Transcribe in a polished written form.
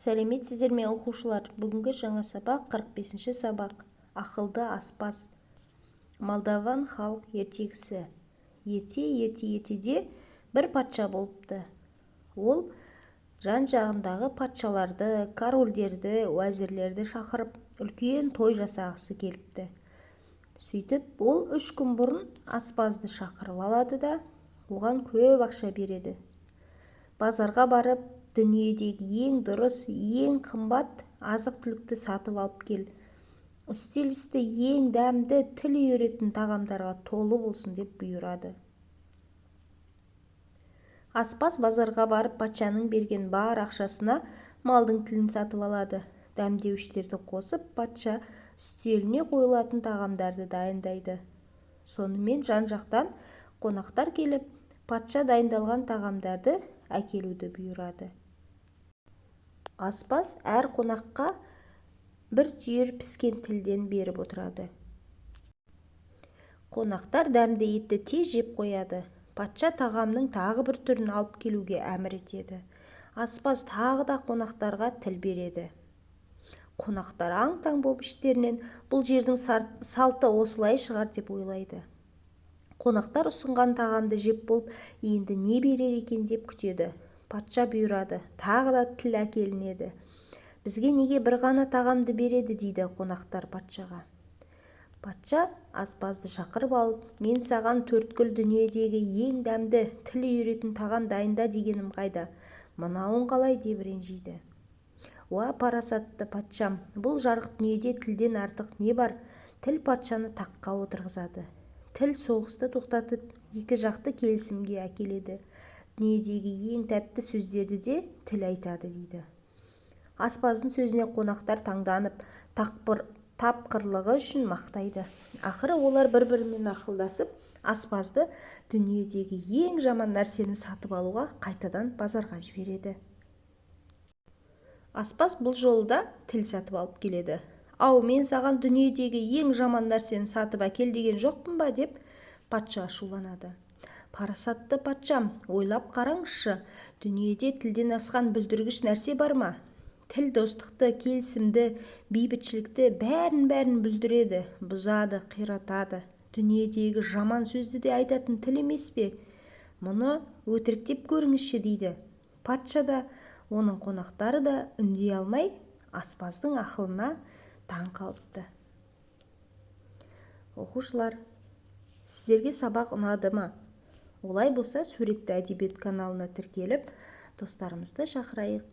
Сәлеметсіздер ме оқушылар? Бүгінгі жаңа сабақ 45-ші сабақ. Ақылды аспаз. Молдаван халық ертегісі. Ертеде бір патша болыпты. Ол жан-жағындағы патшаларды, корольдерді, уәзірлерді шақырып, үлкен той жасағысы келіпті. Сөйтіп, ол 3 күн бұрын аспазды шақырып алады да, оған көп ақша береді. Базарға барып, дүниедегі ең дұрыс, ең қымбат азық-түлікті сатып алып кел. Үстел үсті ең дәмді, тіл үйіретін тағамдарға толы болсын деп бұйырады. Аспаз базарға барып, патшаның берген бар ақшасына малдың тілін сатып алады. Дәмдеуіштерді қосып, патша үстеліне қойылатын тағамдарды дайындайды. Сонымен жан-жақтан қонақтар келіп, патша дайындалған тағамдарды әкелуді бұйырады. Аспаз әр қонаққа бір түйір піскен тілден беріп отырады. Қонақтар дәмді етті тез жеп қояды. Патша тағамның тағы бір түрін алып келуге әмір етеді. Аспаз тағы да қонақтарға тіл береді. Қонақтар аң-таң боп іштерінен бұл жердің салты осылай шығар деп ойлайды. Қонақтар ұсынған тағамды жеп болып, енді не берер екен деп күтеді. Патша бұйырады, тағы да тіл әкелінеді. Бізге неге бір ғана тағамды береді, дейді қонақтар патшаға. Патша аспазды шақырып алып, мен саған төрткүл дүниедегі ең дәмді, тіл үйіретін тағам дайында дегенім қайда? Мынауын қалай деп ренжиді. Уа парасатты патшам, бұл жарық дүниеде тілден артық не бар? Тіл патшаны таққа отырғызады. Тіл соғысты тоқтатып, екі жақты келісімге әкеледі. Дүниедегі ең тәтті сөздерді де тіл айтады, дейді. Аспаздың сөзіне қонақтар таңданып, тапқырлығы үшін мақтайды. Ақыры олар бір-бірімен ақылдасып, аспазды дүниедегі ең жаман нәрсені сатып алуға қайтадан базарға жібереді. Аспаз бұл жолда тіл сатып алып келеді. Ау, мен саған дүниедегі ең жаман нәрсені сатып әкел деген жоқпын ба, деп патша ашуланады. Парасатты патшам, ойлап қараңызшы, дүниеде тілден асқан бүлдіргіш нәрсе бар ма? Тіл достықты, келісімді, бейбітшілікті бәрін бүлдіреді, бұзады, қиратады. Дүниедегі жаман сөзді де айтатын тіл емес пе? Мұны өтіріктеп көріңізші, дейді. Патша да, оның қонақтары да үндей алмай, аспаздың ақылына таң қалыпты. Оқушылар, сіздерге сабақ ұнады ма? Олай болса, суретті әдебиет каналына тіркеліп, достарымызды шақырайық.